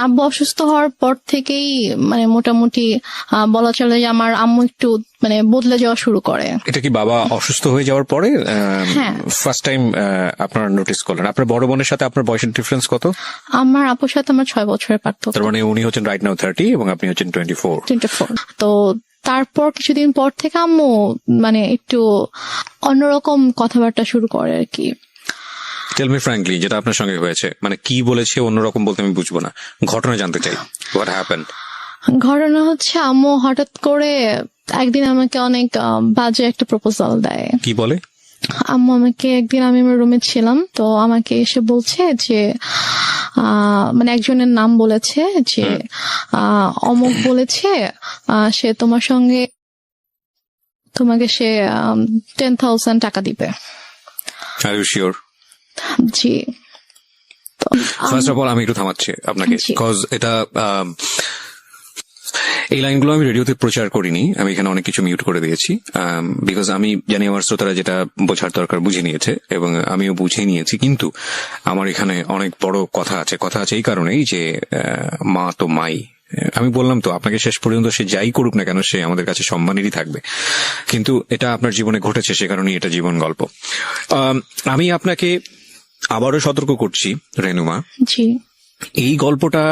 আব্বু অসুস্থ হওয়ার পর থেকেই মানে মোটামুটি বলা চলে যে আমার আম্মু একটু মানে বদলে যাওয়া শুরু করে। এটা কি বাবা অসুস্থ হয়ে যাওয়ার পরে হ্যাঁ। ফার্স্ট টাইম আপনারা নোটিস করলেন? আপনার বড় বোনের সাথে আপনার বয়সের ডিফারেন্স কত? আমার আপুর সাথে আমার 6 বছরের পার্থক্য। তার মানে উনি হচ্ছেন রাইট নাও 30 এবং আপনি হচ্ছেন 24। তো তারপর কিছুদিন পর থেকে আম্মু মানে একটু অন্যরকম কথাবার্তা শুরু করে আর কি। টেল মি ফ্র্যাঙ্কলি, যেটা আপনার সঙ্গে হয়েছে, মানে কি বলেছে অন্যরকম বলতে আমি বুঝবো না, ঘটনা জানতে চাই। What happened? ঘটনা হচ্ছে আম্মু হঠাৎ করে একদিন আমাকে অনেক বাজে একটা প্রপোজাল দেয়। কি বলে? আম্মু আমাকে একদিন, আমি আমার রুমে ছিলাম, তো আমাকে এসে বলছে যে মানে একজনের নাম বলেছে যে অমুক বলেছে সে তোমার সঙ্গে তোমাকে সে 10,000 টাকা দিবে। Are you sure? জি। ফার্স্ট অফ অল আমি একটু থামাচ্ছি আপনাকে, বিকজ এটা এই লাইনগুলো আমি রেডিওতে প্রচার করিনি, আমি এখানে অনেক কিছু মিউট করে দিয়েছি, বিকজ আমি জানি আমার শ্রোতারা যেটা বোঝার দরকার বুঝে নিয়েছে এবং আমিও বুঝে নিয়েছি। কিন্তু আমার এখানে অনেক বড় কথা আছে এই কারণেই যে মা তো মাই। আমি বললাম তো আপনাকে, শেষ পর্যন্ত সে যাই করুক না কেন সে আমাদের কাছে সম্মানেরই থাকবে, কিন্তু এটা আপনার জীবনে ঘটেছে, সে কারণেই এটা জীবন গল্প। আমি আপনাকে আবারও সতর্ক করছি রেনুমা, জি, এই গল্পটা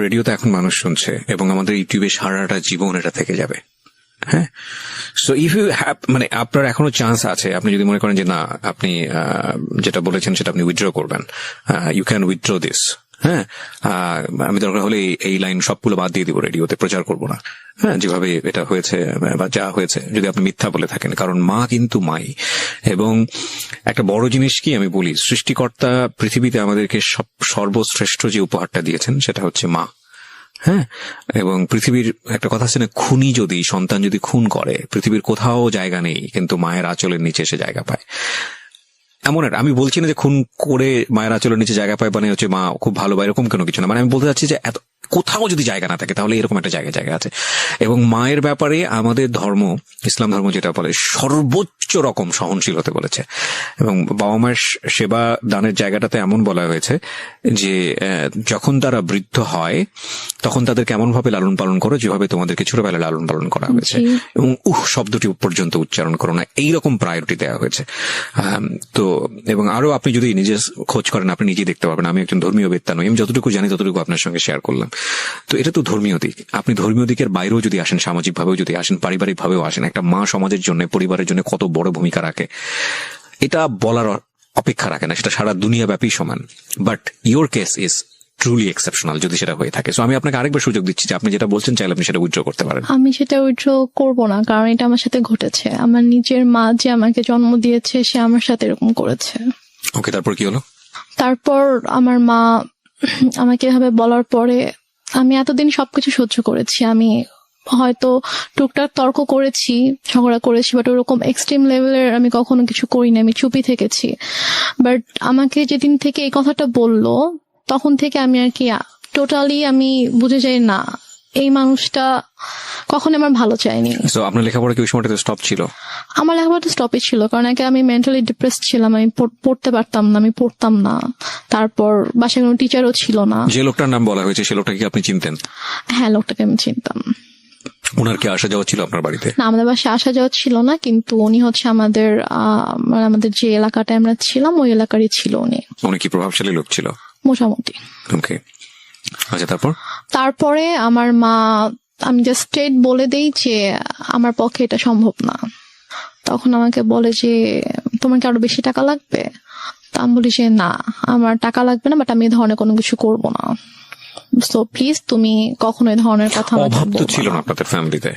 রেডিওতে এখন মানুষ শুনছে এবং আমাদের ইউটিউবে সারাটা জীবন এটা থেকে যাবে। হ্যাঁ, সো ইফ ইউ হ্যাভ, মানে আপনার এখনো চান্স আছে, আপনি যদি মনে করেন যে না আপনি যেটা বলেছেন সেটা আপনি উইথড্র করবেন, ইউ ক্যান উইথড্র দিস। হ্যাঁ, আমি দরকার হলে এই লাইন সবগুলো বাদ দিয়ে দিব, রেডিওতে প্রচার করব না। হ্যাঁ, যেভাবে এটা হয়েছে বা যা হয়েছে, যদি আপনি মিথ্যা বলে থাকেন, কারণ মা কিন্তু মাই। এবং একটা বড় জিনিস কি আমি বলি, সৃষ্টিকর্তা পৃথিবীতে আমাদেরকে সর্বশ্রেষ্ঠ যে উপহারটা দিয়েছেন সেটা হচ্ছে মা। হ্যাঁ, এবং পৃথিবীর একটা কথা আছে না, খুনি যদি সন্তান যদি খুন করে পৃথিবীর কোথাও জায়গা নেই, কিন্তু মায়ের আঁচলের নিচে এসে জায়গা পায়। এমন একটা, আমি বলছি না যে খুন করে মায়ের আঁচলের নিচে জায়গা পায় মানে হচ্ছে মা খুব ভালো বা এরকম কোনো কিছু না, মানে আমি বলতে চাচ্ছি যে এত কোথাও যদি জায়গা না থাকে তাহলে এরকম একটা জায়গা আছে। এবং মায়ের ব্যাপারে আমাদের ধর্ম, ইসলাম ধর্ম যেটা বলে, সর্বোচ্চ রকম সহনশীল হতে বলেছে। এবং বাবা মায়ের সেবা দানের জায়গাটাতে এমন বলা হয়েছে যে যখন তারা বৃদ্ধ হয় তখন তাদের কেমন ভাবে লালন পালন করো, যেভাবে তোমাদেরকে ছোটবেলায় লালন পালন করা হয়েছে, এবং শব্দটি পর্যন্ত উচ্চারণ করো না, এইরকম প্রায়োরিটি দেওয়া হয়েছে। তো এবং আরো আপনি যদি নিজে খোঁজ করেন আপনি নিজেই দেখতে পারবেন, আমি একজন ধর্মীয় বেত্তা নই, আমি যতটুকু জানি ততটুকু আপনার সঙ্গে শেয়ার করলাম। তো এটা তো ধর্মীয় দিক, আপনি ধর্মীয় দিকের বাইরেও যদি আসেন, সামাজিক ভাবেও যদি আসেন, পারিবারিক ভাবেও আসেন, একটা মা সমাজের জন্য, পরিবারের জন্য কত বড় ভূমিকা রাখে এটা বলার অপেক্ষা রাখে না, সেটা সারা দুনিয়া ব্যাপী সমান। But your case is truly exceptional যদি সেটা হয়ে থাকে। সো আমি আপনাকে আরেকবার সুযোগ দিচ্ছি যে আপনি যেটা বলছেন চাইলে আপনি সেটা উইথড্র করতে পারেন। আমি সেটা উইথড্র করব না, কারণ এটা আমার সাথে ঘটেছে। আমার নিজের মা যে আমাকে জন্ম দিয়েছে সে আমার সাথে এরকম করেছে। ওকে, তারপর কি হলো? তারপর আমার মা আমাকে এভাবে বলার পরে আমি এতদিন সবকিছু সহ্য করেছি। আমি হয়তো টুকটাক তর্ক করেছি, ঝগড়া করেছি, বাট ওরকম এক্সট্রিম লেভেলের আমি কখনো কিছু করিনি, আমি চুপই থেকেছি। বাট আমাকে যেদিন থেকে এই কথাটা বললো তখন থেকে আমি আর কি টোটালি আমি বুঝে যাই না এই মানুষটা কখনো আমার ভালো চায়নি। সো আপনার লেখাপড়া কি ওই সময়টাতে স্টপ ছিল? আমার লেখাপড়া স্টপই ছিল, কারণ আগে আমি মেন্টালি ডিপ্রেসড ছিলাম, আমি পড়তে পারতাম না, আমি পড়তাম না। তারপর বাসায় কোনো টিচারও ছিল না। যে লোকটার নাম বলা হয়েছে সে লোকটাকে আপনি চিনতেন? হ্যাঁ, লোকটাকে আমি চিনতাম। ওনার কি আসা যাওয়া ছিল আপনার বাড়িতে? না, আমাদের বাসায় আসা যাওয়া ছিল না, কিন্তু উনি হচ্ছে আমাদের যে এলাকাটায় আমরা ছিলাম ওই এলাকারই ছিল উনি। উনি কি প্রভাবশালী লোক ছিল? মোটামুটি। ওকে, আচ্ছা তারপরে আমার মা, আমি জাস্ট স্ট্রেট বলে দেই যে আমার পক্ষে এটা সম্ভব না। তখন আমাকে বলে যে তোমার কি আরো বেশি টাকা লাগবে? তা আমি বলি যে না, আমার টাকা লাগবে না, বাট আমি এই ধরনের কোনো কিছু করব না। সো প্লিজ তুমি কখনো এই ধরনের কথা অভাব তো ছিল না আপনাদের ফ্যামিলিতে?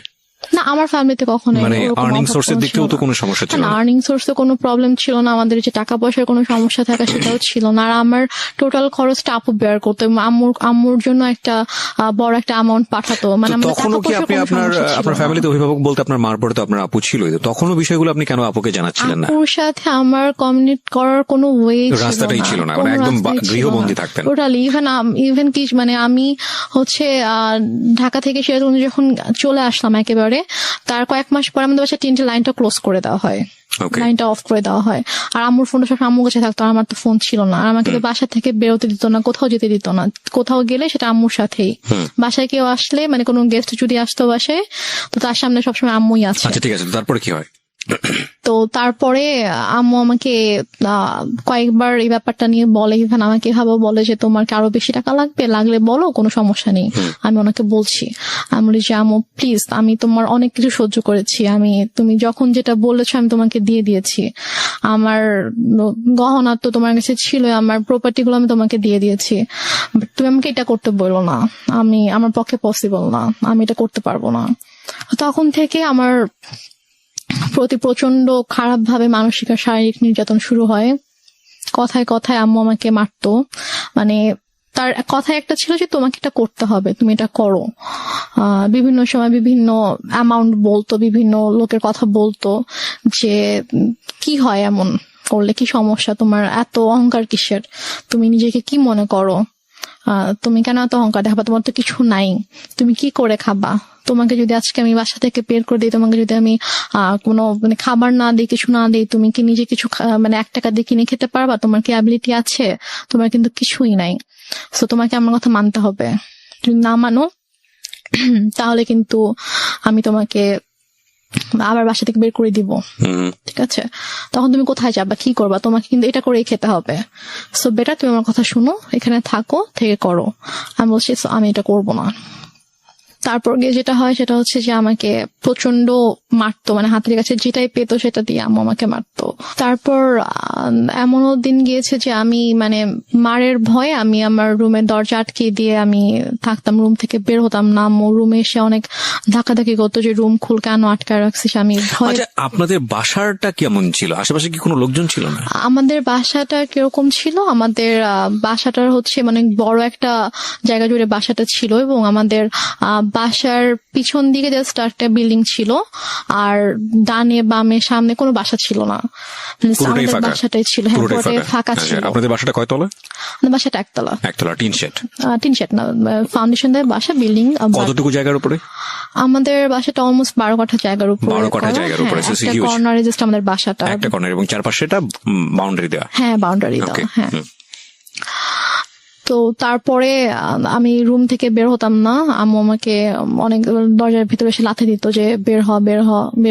না, আমার ফ্যামিলিতে কখনো মানে আর্নিং সোর্সের দিক থেকেও তো কোনো সমস্যা ছিল না? আর্নিং সোর্সে কোনো প্রবলেম ছিল না, আমাদের যে টাকা পয়সার কোনো সমস্যা থাকা সেটাও ছিল না। আর আমার টোটাল খরচটা আপু বেয়ার করতো, আম্মুর জন্য একটা বড় একটা অ্যামাউন্ট পাঠাতো। মানে তখনও কি আপনি আপনার ফ্যামিলিতে অভিভাবক বলতে আপনার মার পরে তো আপনার আপু ছিল, তখনও বিষয়গুলো আপনি কেন আপুকে জানাচ্ছিলেন না? আপুর সাথে আমার কমিউনিকেট করার কোনো ওয়ে রাস্তাটাই ছিল না, মানে একদম গৃহবন্দী থাকতেন টোটালি। ইভেন কি মানে আমি হচ্ছে ঢাকা থেকে সেরকম যখন চলে আসলাম একেবারে, তার কয়েক মাস পরে আমাদের বাসায় টিনটা লাইনটা ক্লোজ করে দেওয়া হয়, ওকে, লাইনটা অফ করে দেওয়া হয়। আর আম্মুর ফোনটা সব আম্মুর কাছে থাকতো, আর আমার তো ফোন ছিল না। আর আমাকে তো বাসা থেকে বেরোতে দিত না, কোথাও যেতে দিত না। কোথাও গেলে সেটা আম্মুর সাথেই। বাসায় কেউ আসলে মানে কোনো গেস্ট যদি আসতো বাসায়, তো তার সামনে সবসময় আম্মুই আছে। আচ্ছা ঠিক আছে, তারপরে কি হয়? তো তারপরে আম্মু আমাকে কয়েকবার এই ব্যাপারটা নিয়ে বলে, ইভেন আমাকে এভাবে বলে যে তোমার কি আরো বেশি টাকা লাগবে, লাগলে বলো, কোনো সমস্যা নেই। আমি ওনাকে বলছি, আমি বলি যে আম্মু প্লিজ, আমি তোমার অনেক কিছু সহ্য করেছি, তুমি যখন যেটা বলেছো আমি তোমাকে দিয়ে দিয়েছি। আমার গহনা তো তোমার কাছে ছিল, আমার প্রপার্টি গুলো আমি তোমাকে দিয়ে দিয়েছি, তুমি আমাকে এটা করতে বলো না, আমার পক্ষে পসিবল না, আমি এটা করতে পারবো না। তখন থেকে আমার প্রতি প্রচন্ড খারাপ ভাবে মানসিক আর শারীরিক নির্যাতন শুরু হয়। কথায় কথায় আম্মু আমাকে মারতো। মানে তার কথায় একটা ছিল যে তোমাকে এটা করতে হবে, তুমি এটা করো। বিভিন্ন সময় বিভিন্ন অ্যামাউন্ট বলতো, বিভিন্ন লোকের কথা বলতো যে কি হয় এমন করলে, কি সমস্যা তোমার, এত অহংকার কিসের, তুমি নিজেকে কি মনে করো, তুমি কেন এত অহংকার দেখাবা, তোমার তো কিছু নাই, তুমি কি করে খাবা, তোমাকে যদি আজকে আমি বাসা থেকে বের করে দিই, তোমাকে যদি আমি কোনো মানে খাবার না দিই, কিছু না দিই, তুমি কি নিজে কিছু মানে 1 টাকা দিয়ে কিনে খেতে পারবা, তোমার কি অ্যাবিলিটি আছে, তোমার কিন্তু কিছুই নাই। সো তোমাকে আমার কথা মানতে হবে, যদি না মানো তাহলে কিন্তু আমি তোমাকে আবার বাসা থেকে বের করে দিব, ঠিক আছে? তখন তুমি কোথায় যাবা, কি করবা, তোমাকে কিন্তু এটা করেই খেতে হবে। সো বেটার তুমি আমার কথা শুনো, এখানে থাকো, থেকে করো। আমি বলছি আমি এটা করবো না। তারপর গিয়ে যেটা হয় সেটা হচ্ছে যে আমাকে প্রচন্ড মারতো, মানে হাতের কাছে যেটাই পেতো সেটা দিয়ে আম্মু আমাকে মারতো। তারপর এমনও দিন গিয়েছে যে আমি মানে মারের ভয়ে আমি আমার রুমের দরজা আটকে দিয়ে আমি থাকতাম, রুম থেকে বের হতাম না। আম্মু রুমে এসে অনেক ধাক্কাধাক্কি করতো যে রুম খুল, কেন আটকায় রাখছিস। আমি ভয়। আচ্ছা, আপনাদের বাসাটা কেমন ছিল? আশেপাশে কি কোনো লোকজন ছিল না? আমাদের বাসাটা কিরকম ছিল, আমাদের বাসাটার হচ্ছে মানে বড় একটা জায়গা জুড়ে বাসাটা ছিল, এবং আমাদের বাসার পিছন দিকে জাস্ট একটা বিল্ডিং ছিল, আর ডানে বামে সামনে কোনো বাসা ছিল না। পুরোটাই আমাদের ফাঁকা? বাসাটাই ছিল, হ্যাঁ, পুরোটাই ফাঁকা আচ্ছা, ছিল। আপনাদের বাসাটা কয়তলা? আমাদের বাসাটা একতলা। একতলা, টিন শেড? টিন শেড না, ফাউন্ডেশন দেয় বাসা, বিল্ডিং। কতটুকু জায়গার উপরে? আমাদের বাসাটা অলমোস্ট 12 কাঠা জায়গার উপরে। 12 কাঠা জায়গার উপরে, হ্যাঁ, একটা কর্নারে জাস্ট আমাদের বাসাটা, একটা কর্নার, এবং চারপাশে এটা বাউন্ডারি দেওয়া? হ্যাঁ, বাউন্ডারি দেওয়া, Okay, হ্যাঁ। তো তারপরে আমি রুম থেকে বের হতাম না। আম্মু আমাকে অনেক দরজার ভিতরে এসে লাথি দিত যে বের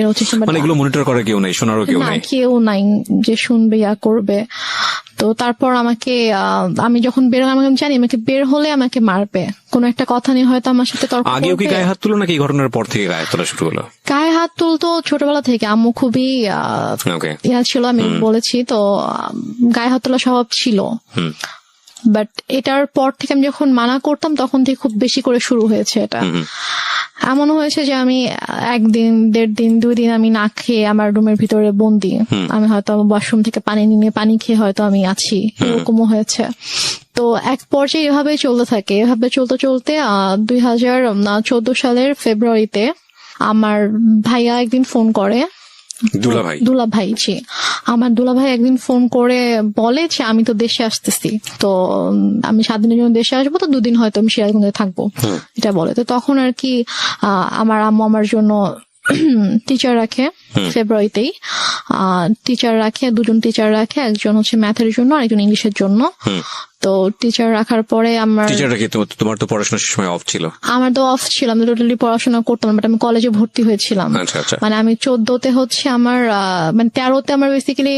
হচ্ছে। মানে এগুলো মনিটর করে কেউ নেই, শোনারও কেউ নেই? কেউ নাই যে শুনবে ইয়া করবে। তো তারপর আমাকে আমি যখন বের হলাম, আমি জানি আমাকে বের হলে আমাকে মারবে, কোনো একটা কথা নিয়ে হয়তো আমার সাথে তর্ক করবে। আগেও কি গায়ে হাত তুলো, নাকি এই ঘটনার পর থেকে গায়ে তোলা শুরু হলো? গায়ে হাত তুলতো ছোটবেলা থেকে। আম্মু খুবই ইয়া ছিল, আমি বলেছি তো, গায়ে হাত তোলা স্বভাব ছিল। বাট এটার পর থেকে আমি যখন মানা করতাম তখন থেকে খুব বেশি করে শুরু হয়েছে এটা। এমন হয়েছে যে আমি 1 দিন 1.5 দিন 2 দিন আমি না খেয়ে আমার রুমের ভিতরে বন্দি। আমি হয়তো ওয়াশরুম থেকে পানি নিয়ে পানি খেয়ে হয়তো আমি আছি, এরকমও হয়েছে। তো এক পর্যায়ে এভাবে চলতে থাকে। এভাবে চলতে চলতে 2014 সালের ফেব্রুয়ারিতে আমার ভাইয়া একদিন ফোন করে। দুলাভাই, জি, আমার দুলাভাই একদিন ফোন করে বলে যে আমি তো দেশে আসতেছি, তো আমি 7 দিনের জন্য দেশে আসবো, তো 2 দিন হয়তো আমি সিরাজগঞ্জে থাকবো, এটা বলে। তো তখন আর কি আমার আম্মু আমার জন্য টিচার রাখে, ফেব্রুয়ারিতেই টিচার রাখে, 2জন টিচার রাখে, একজন হচ্ছে ম্যাথের জন্য আর একজন ইংলিশের জন্য। তো টিচার রাখার পরে তোমার তো পড়াশোনার সময় অফ ছিল? আমার তো অফ ছিল, আমি টোটালি পড়াশোনা করতাম, বাট আমি কলেজে ভর্তি হয়েছিলাম। মানে আমি 14তে হচ্ছে আমার মানে 13তে আমার বেসিক্যালি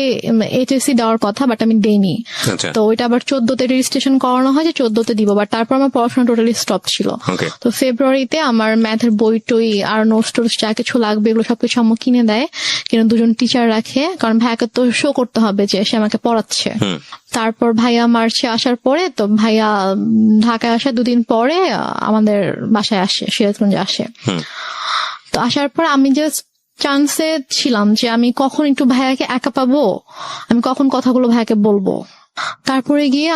এইচএসসি দেওয়ার কথা, বাট আমি দেইনি। তো ওইটা আবার 14তে রেজিস্ট্রেশন করানো হয় যে 14তে দিব, বাট তারপর আমার পড়াশোনা টোটালি স্টপ ছিল। তো ফেব্রুয়ারিতে আমার ম্যাথের বই টই আর নোটস টোটস যা কিছু লাগবে এগুলো সবকিছু আম্মু কিনে দেয়, কিন্তু 2জন টিচার রাখে, কারণ ভাইয়াকে তো শো করতে হবে যে সে আমাকে পড়াচ্ছে। তারপর ভাইয়া মার্চে আসার পরে, তো ভাইয়া ঢাকায় আসার 2 দিন পরে আমাদের বাসায় আসে, সিরাজগঞ্জে আসে। তো আসার পর আমি জাস্ট চান্সে ছিলাম যে আমি কখন একটু ভাইয়াকে একা পাবো, আমি কখন কথাগুলো ভাইয়াকে বলবো। তারপরে গিয়ে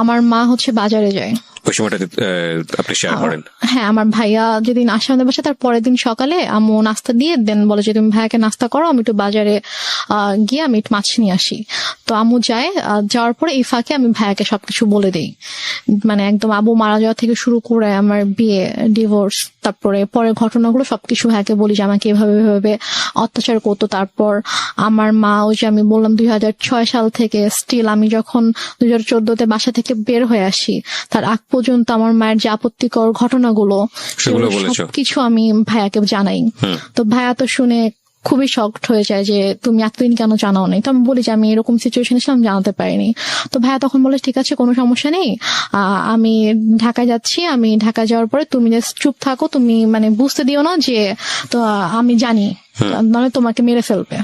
আমার মা হচ্ছে বাজারে যায়। ওই সময়টা আপনি শেয়ার করেন? হ্যাঁ, আমার ভাইয়া যেদিন আসে আমাদের বাসায়, তার পরের দিন সকালে আম্মু নাস্তা দিয়ে দেন, বলে যে তুমি ভাইয়াকে নাস্তা করো, আমি একটু বাজারে গিয়ে আমি একটু মাছ নিয়ে আসি। তো আম্মু যায়, যাওয়ার পরে এই ফাঁকে আমি ভাইয়াকে সবকিছু বলে দিই, মানে একদম আবু মারা যাওয়া থেকে শুরু করে আমার বিয়ে, ডিভোর্স, তারপরে পরের ঘটনাগুলো সবকিছু ভাইয়াকে বলি যে আমাকে এভাবে এভাবে অত্যাচার করতো। তারপর আমার মা, ওই যে আমি বললাম 2006 সাল থেকে স্টিল আমি যখন 2014-তে বাসা থেকে বের হয়ে আসি তার আগ পর্যন্ত আমার মায়ের যে আপত্তিকর ঘটনাগুলো সেগুলো বলেছো? সবকিছু আমি ভাইয়াকে জানাই। তো ভাইয়া তো শুনে খুবই শকড হয়ে যায় যে তুমি এতদিন কেন জানাও নাই। তো আমি বলি যে আমি এরকম সিচুয়েশন ছিলাম, জানাতে পারিনি। তো ভাইয়া তখন বলে ঠিক আছে, কোনো সমস্যা নেই, আমি ঢাকা যাচ্ছি, আমি ঢাকা যাওয়ার পরে তুমি জাস্ট চুপ থাকো, তুমি মানে বুঝতে দিও না যে তো আমি জানি, মানে তোমাকে মেরে ফেলবে,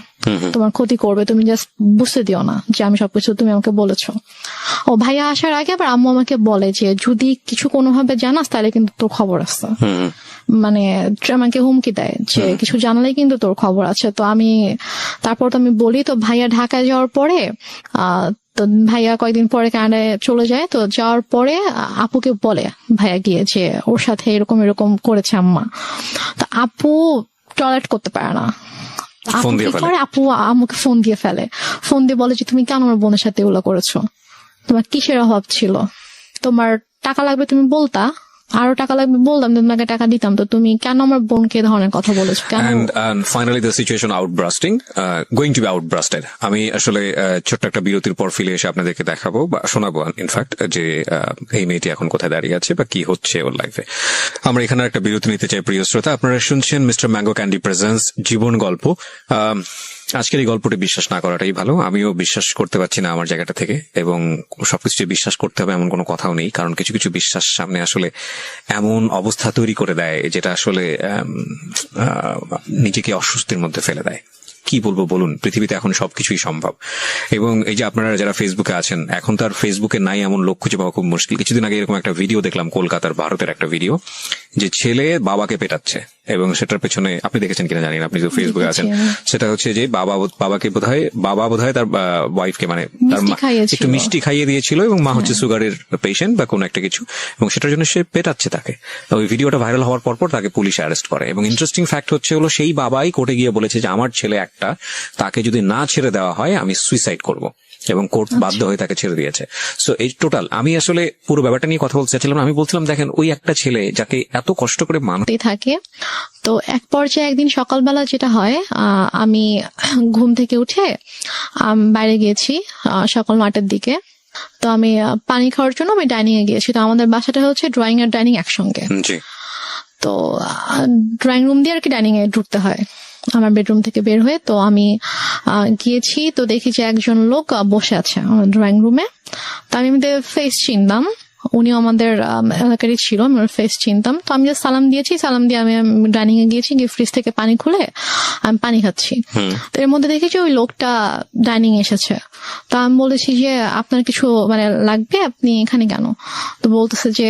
তোমার ক্ষতি করবে, তুমি জাস্ট বুঝতে দিও না যে আমি সবকিছু তুমি আমাকে বলেছো। ও ভাইয়া আসার আগে আবার আম্মু আমাকে বলে যে যদি কিছু কোনোভাবে জানাস তাহলে কিন্তু তোর খবর আছে, মানে আমাকে হুমকি দেয় যে কিছু জানলেই কিন্তু তোর খবর আছে। তো আমি তারপর তো আমি বলি। তো ভাইয়া ঢাকায় যাওয়ার পরে তো ভাইয়া কয়েকদিন পরে কানাডায় চলে যায়। তো যাওয়ার পরে আপুকে বলে ভাইয়া গিয়ে যে ওর সাথে এরকম এরকম করেছে আম্মা। তো আপু টয়লেট করতে পারে না, আপু কি করে, আপু আম্মুকে ফোন দিয়ে ফেলে, ফোন দিয়ে বলে যে তুমি কেন আমার বোনের সাথে এগুলো করেছো, তোমার কিসের অভাব ছিল, তোমার টাকা লাগবে তুমি বলতা, আরো টাকা লাগবে বললাম, তোমাকে টাকা দিতাম, তো তুমি কেন আমার বোনকে এ ধরনের কথা বলেছো কেন? And finally the situation outbursting, going to be outbursted. আমি আসলে ছোট্ট একটা বিরতির পর ফিরে এসে আপনাদেরকে দেখাবো বা শোনাবো ইনফ্যাক্ট যে এই মেয়েটি এখন কোথায় দাঁড়িয়ে আছে বা কি হচ্ছে ওর লাইফে। আমরা এখানে একটা বিরতি নিতে চাই প্রিয় শ্রোতা। আপনারা শুনছেন মিস্টার ম্যাঙ্গো ক্যান্ডি প্রেজেন্স জীবন গল্প। আজকের এই গল্পটি বিশ্বাস না করাটাই ভালো। আমিও বিশ্বাস করতে পারছি না আমার জায়গাটা থেকে, এবং সবকিছু বিশ্বাস করতে হবে এমন কোনো কথাও নেই, কারণ কিছু কিছু বিশ্বাস সামনে আসলে এমন অবস্থা তৈরি করে দেয় যেটা আসলে নিজেকে অস্বস্তির মধ্যে ফেলে দেয়। কি বলবো বলুন, পৃথিবীতে এখন সবকিছুই সম্ভব। এবং এই যে আপনারা যারা ফেসবুকে আছেন, এখন তার ফেসবুকে নাই এমন লোক খুঁজে পাওয়া খুব মুশকিল। কিছুদিন আগে এরকম একটা ভিডিও দেখলাম, কলকাতার ভারতের একটা ভিডিও, যে ছেলে বাবাকে পেটাচ্ছে, এবং সেটার পেছনে আপনি দেখেছেন কিনা জানি না, আপনি তো ফেসবুকে আছেন, সেটা হচ্ছে যে বাবাকে বোধহয় তার ওয়াইফকে মানে তার একটু মিষ্টি খাইয়ে দিয়েছিল, এবং মা হচ্ছে সুগারের পেশেন্ট বা কোনো একটা কিছু, এবং সেটার জন্য সে পেটাচ্ছে তাকে। ওই ভিডিওটা ভাইরাল হওয়ার পর তাকে পুলিশ অ্যারেস্ট করে। এবং ইন্টারেস্টিং ফ্যাক্ট হচ্ছে হলো সেই বাবাই কোর্টে গিয়ে বলেছে যে আমার ছেলে একটা, তাকে যদি না ছেড়ে দেওয়া হয় আমি সুইসাইড করব, এবং কোর্ট বাধ্য হয়ে তাকে ছেড়ে দিয়েছে। সো এই টোটাল আমি আসলে পুরো ব্যাপারটা নিয়ে কথা বলতে চাচ্ছিলাম। আমি বলছিলাম দেখেন, ওই একটা ছেলে যাকে এত কষ্ট করে মানুষ থাকে। তো এক পর্যায়ে একদিন সকালবেলা যেটা হয়, আমি ঘুম থেকে উঠে বাইরে গিয়েছি সকাল 9টার দিকে। তো আমি পানি খাওয়ার জন্য আমি ডাইনিং এ গিয়েছি। তো আমাদের বাসাটা হচ্ছে ড্রয়িং আর ডাইনিং একসঙ্গে। তো ড্রয়িং রুম দিয়ে আর কি ডাইনিং এ ঢুকতে হয় আমার বেডরুম থেকে বের হয়ে। তো আমি গিয়েছি, তো দেখি যে একজন লোক বসে আছে আমার ড্রয়িং রুমে। তো আমি ফেস চিনতাম, উনিও আমাদের এলাকারই ছিল, আমি ওর ফেস চিনতাম। তো আমি জাস্ট সালাম দিয়েছি, সালাম দিয়ে আমি ডাইনিং এ গিয়েছি, গিয়ে ফ্রিজ থেকে পানি খুলে আমি পানি খাচ্ছি। তো এর মধ্যে দেখেছি ওই লোকটা ডাইনিং এসেছে। তো আমি বলেছি যে আপনার কিছু মানে লাগবে, আপনি এখানে কেন? তো বলতেছে যে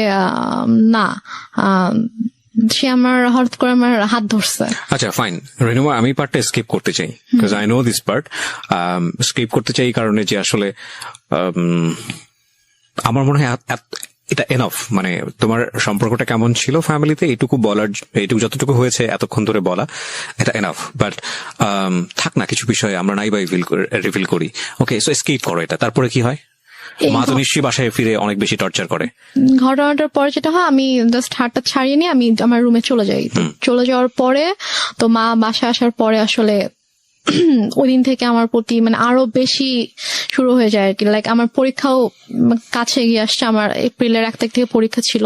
না, সে আমার হঠাৎ করে আমার হাত ধরছে। আচ্ছা ফাইন রেনুমা, আমি পার্টটা স্কিপ করতে চাই, because I know this part. Skip করতে চাই কারণে যে আসলে আমার মনে হয় এটা এনাফ। মানে তোমার সম্পর্কটা কেমন ছিল ফ্যামিলিতে এইটুকু বলার, এইটুকু যতটুকু হয়েছে এতক্ষণ ধরে বলা, এটা এনাফ। বাট থাক না, কিছু বিষয়ে আমরা নাই বা রিভিল করি। ওকে, সো স্কিপ করো এটা। তারপরে কি হয়? মা তো নিশ্চয়ই বাসায় ফিরে অনেক বেশি টর্চার করে। ঘটনাটার পরে যেটা হয়, আমি জাস্ট হাতটা ছাড়িয়ে নিয়ে আমি আমার রুমে চলে যাই। চলে যাওয়ার পরে তো মা বাসায় আসার পরে আসলে ওই দিন থেকে আমার প্রতি মানে আরো বেশি শুরু হয়ে যায় আর কি। লাইক আমার পরীক্ষাও কাছে এগিয়ে আসছে, আমার এপ্রিলের 1 তারিখ থেকে পরীক্ষা ছিল।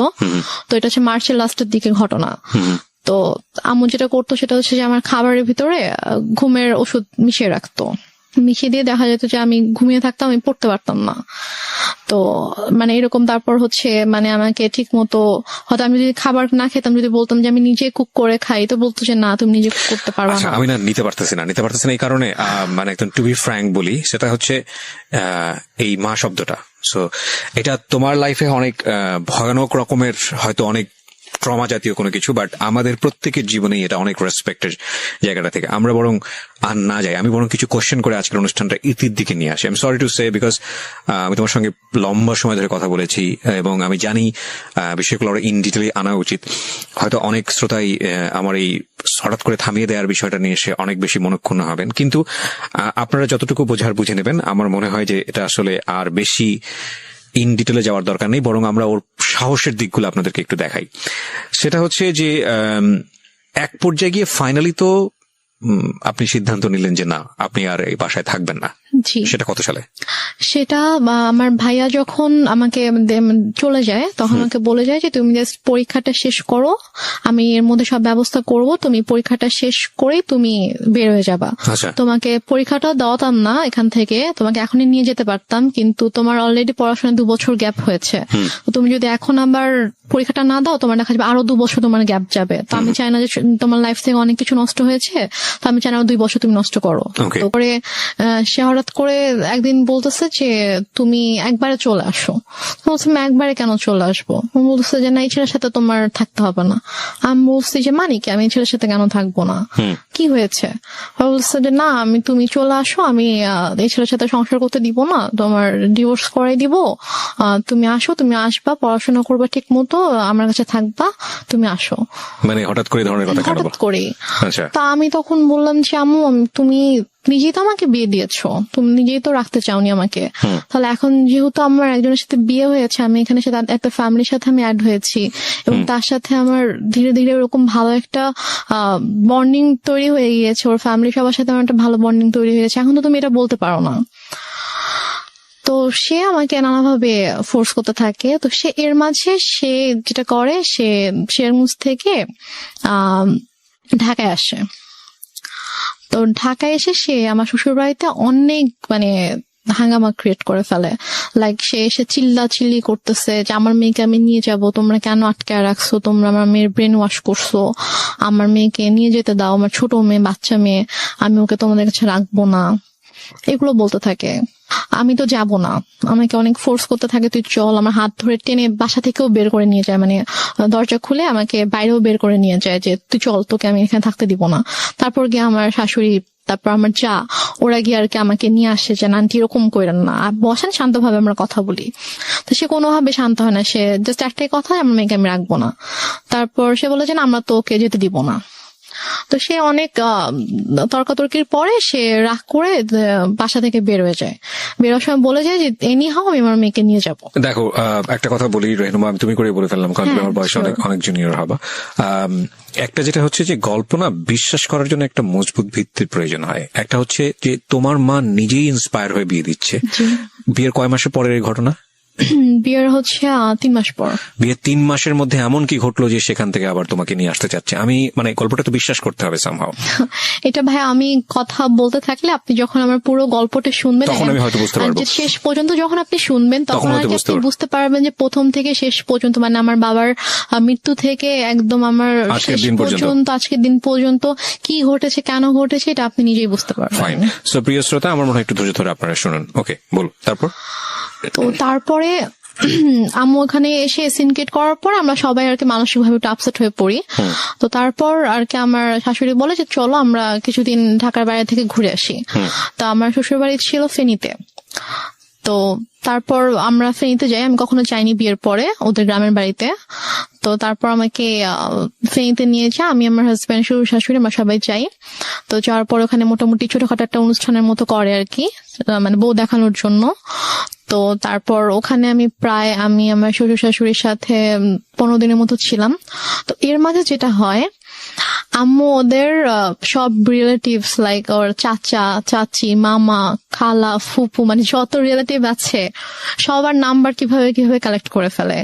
তো এটা হচ্ছে মার্চের লাস্টের দিকে ঘটনা। তো আম্মু যেটা করতো সেটা হচ্ছে যে আমার খাবারের ভিতরে ঘুমের ওষুধ মিশিয়ে রাখতো, মিশিয়ে দিয়ে দেখা যেত যে আমি ঘুমিয়ে থাকতাম, আমি পড়তে পারতাম না। তো মানে এরকম। তারপর হচ্ছে মানে আমাকে ঠিক মতো, হয়তো আমি যদি খাবার না খেতাম, যদি বলতাম যে আমি নিজে কুক করে খাই, তো বলতো যে না তুমি নিজে কুক করতে পারবে না। আমি না নিতে পারতেছি না এই কারণে মানে একদম টু বি ফ্র্যাঙ্ক বলি, সেটা হচ্ছে এই মা শব্দটা। সো এটা তোমার লাইফে অনেক ভয়ানক রকমের হয়তো অনেক ট্রমা জাতীয় কোনো কিছু, বাট আমাদের প্রত্যেকের জীবনেই এটা অনেক রেসপেক্টের জায়গাটা থেকে আমরা বরং আর না যাই। আমি বরং কিছু কোশ্চেন করে আজকের অনুষ্ঠানটা ইতির দিকে নিয়ে আসি। আমি সরি টু সে, বিকজ আমি তোমার সঙ্গে লম্বা সময় ধরে কথা বলেছি এবং আমি জানি বিষয়গুলো আরো ইন ডিটেইলে আনা উচিত। হয়তো অনেক শ্রোতাই আমার এই হঠাৎ করে থামিয়ে দেওয়ার বিষয়টা নিয়ে এসে অনেক বেশি মনক্ষুণ্ণ হবেন, কিন্তু আপনারা যতটুকু বোঝার বুঝে নেবেন। আমার মনে হয় যে এটা আসলে আর বেশি ইন ডিটেলে যাওয়ার দরকার নেই, বরং আমরা ওর সাহসের দিকগুলো আপনাদেরকে একটু দেখাই। সেটা হচ্ছে যে এক পর্যায়ে গিয়ে ফাইনালি তো আপনি সিদ্ধান্ত নিলেন যে না, আপনি আর এই বাসায় থাকবেন না। জি, সেটা কত সালে? সেটা আমার ভাইয়া যখন আমাকে চলে যায় তখন আমাকে বলে যায় যে তুমি জাস্ট পরীক্ষাটা শেষ করো, আমি এর মধ্যে সব ব্যবস্থা করব, তুমি পরীক্ষাটা শেষ করেই তুমি বের হয়ে যাবা। আচ্ছা। তোমাকে পরীক্ষাটা দেওয়াতাম না এখান থেকে, তোমাকে এখনই নিয়ে যেতে পারতাম, কিন্তু তোমার অলরেডি পড়াশোনায় 2 বছর গ্যাপ হয়েছে, তো তুমি যদি এখন আবার পরীক্ষাটা না দাও তোমার দেখা যাবে আরো 2 বছর তোমার গ্যাপ যাবে। তো আমি চাই না যে তোমার লাইফ থেকে অনেক কিছু নষ্ট হয়েছে, তো আমি চাই না আরো 2 বছর তুমি নষ্ট করো। Okay. তো পরে সে হঠাৎ করে একদিন বলতেছে যে তুমি একবারে চলে আসো। বলছি আমি একবারে কেন চলে আসবো? বলতেছে যে না, এই ছেলের সাথে তোমার থাকতে হবে না। আমি বলছি যে মানে কি, আমি এই ছেলের সাথে কেন থাকবো না, কি হয়েছে? বলছে যে না, তুমি চলে আসো, আমি এই ছেলের সাথে সংসার করতে দিব না, তোমার ডিভোর্স করাই দিব, তুমি আসো, তুমি আসবা, পড়াশোনা করবা ঠিক মতো, আমার কাছে থাকবা, তুমি আসো। মানে হঠাৎ করে এই ধরনের কথা কেন হঠাৎ বল? করে। আচ্ছা। তা আমি তখন বললাম যে আম্মু, তুমি নিজেই তো আমাকে বিয়ে দিয়েছো, তুমি নিজেই তো রাখতে চাওনি আমাকে, তাহলে এখন যেহেতু আমার একজনের সাথে বিয়ে হয়েছে, আমি এখানে সাথে একটা ফ্যামিলির সাথে আমি অ্যাড হয়েছি, এবং তার সাথে আমার ধীরে ধীরে ওরকম ভালো একটা বন্ডিং তৈরি হয়ে গিয়েছে, ওর ফ্যামিলি সবার সাথে আমার একটা ভালো বন্ডিং তৈরি হয়ে গেছে, এখন তো তুমি এটা বলতে পারো না। তো সে আমাকে নানাভাবে ফোর্স করতে থাকে। তো সে এর মাঝে সে যেটা করে, সে শেরগঞ্জ থেকে ঢাকায় আসে। তো ঢাকায় এসে সে আমার শ্বশুর বাড়িতে অনেক হাঙ্গামা ক্রিয়েট করে ফেলে। লাইক সে এসে চিল্লাচিল্লি করতেছে যে আমার মেয়েকে আমি নিয়ে যাব, তোমরা কেন আটকায় রাখছো, তোমরা আমার মেয়ের ব্রেন ওয়াশ করছো, আমার মেয়েকে নিয়ে যেতে দাও, আমার ছোট মেয়ে, বাচ্চা মেয়ে, আমি ওকে তোমাদের কাছে রাখবো না, এগুলো বলতে থাকে। আমি তো যাব না, আমাকে অনেক ফোর্স করতে থাকে, তুই চল, আমার হাত ধরে টেনে বাসা থেকেও বের করে নিয়ে যায়, দরজা খুলে আমাকে বাইরেও বের করে নিয়ে যায় যে তুই চল, তোকে আমি এখানে থাকতে দিব না। তারপর গিয়ে আমার শাশুড়ি, তারপর আমার যা, ওরা গিয়ে আর কি আমাকে নিয়ে আসে যে আন্টি এরকম করেন না, বসেন শান্তভাবে আমরা কথা বলি। তো সে কোনোভাবে শান্ত হয় না, সে জাস্ট একটাই কথা, আমার মেয়েকে আমি রাখবো না। তারপর সে বলে যে আমরা তো ওকে যেতে দিব না। তো সে অনেক তর্কাতর্কির পরে সে রাগ করে বাসা থেকে বের হয়ে যায়। বেরোর সময় বলে যায় যে এনি হাও আমি আমার মেয়েকে নিয়ে যাব। দেখো, একটা কথা বলি রেহনুমা, আমি তুমি করে বলে ফেললাম কারণ তুমি আমার বয়সে অনেক জুনিয়র হবা। একটা যেটা হচ্ছে যে গল্প না বিশ্বাস করার জন্য একটা মজবুত ভিত্তির প্রয়োজন হয়। একটা হচ্ছে যে তোমার মা নিজেই ইন্সপায়ার হয়ে বিয়ে দিচ্ছে। বিয়ের কয় মাসের পরের এই ঘটনা? বিয়ের হচ্ছে 3 মাস পর। বিয়ের 3 মাসের মধ্যে এমন কি ঘটলো যে সেখান থেকে আবার তোমাকে নিয়ে আসতে চাচ্ছে? আমি গল্পটা তো বিশ্বাস করতে হবে সামহাও। এটা ভাই আমি কথা বলতে থাকলে আপনি যখন আমার পুরো গল্পটা শুনবেন তখন আমি হয়তো বুঝতে পারবো। শেষ পর্যন্ত যখন আপনি শুনবেন তখন আপনি বুঝতে পারবেন যে প্রথম থেকে শেষ পর্যন্ত, আমার বাবার মৃত্যু থেকে একদম আমার শেষ পর্যন্ত, আজকের দিন পর্যন্ত কি ঘটেছে, কেন ঘটেছে, এটা আপনি নিজেই বুঝতে পারবেন। ফাইন। সো প্রিয় শ্রোতা, আমার মনে হয় একটু ধৈর্য ধরে আপনারা শুনুন। ওকে, বল। তো তারপরে আম্মু ওখানে এসে সিনকেট করার পর আমরা সবাই আর কি মানসিকভাবে একটু আপসেট হয়ে পড়ি। তো তারপর আর কি আমার শাশুড়ি বলে যে চলো আমরা কিছুদিন ঢাকার বাইরে থেকে ঘুরে আসি। তো আমার শ্বশুর বাড়ি ছিল ফেনীতে। তো তারপর আমরা ফেনীতে যাই, আমি কখনো যাইনি বিয়ের পরে ওদের গ্রামের বাড়িতে। তো তারপর আমাকে ফেনীতে নিয়ে যায়, আমি আমার হাজব্যান্ড, শ্বশুর শাশুড়ি, আমরা সবাই যাই। তো যাওয়ার পর ওখানে মোটামুটি ছোটখাটো একটা অনুষ্ঠানের মতো করে আর কি, বউ দেখানোর জন্য। তো তারপর ওখানে আমি আমার শ্বশুর শাশুড়ির সাথে 15 দিনের মতো ছিলাম। তো এর মাঝে যেটা হয়, আম্মু ওদের সব রিলেটিভস লাইক ওর চাচা, চাচি, মামা, খালা, ফুপু, যত রিলেটিভ আছে সবার নাম্বার কিভাবে কালেক্ট করে ফেলে।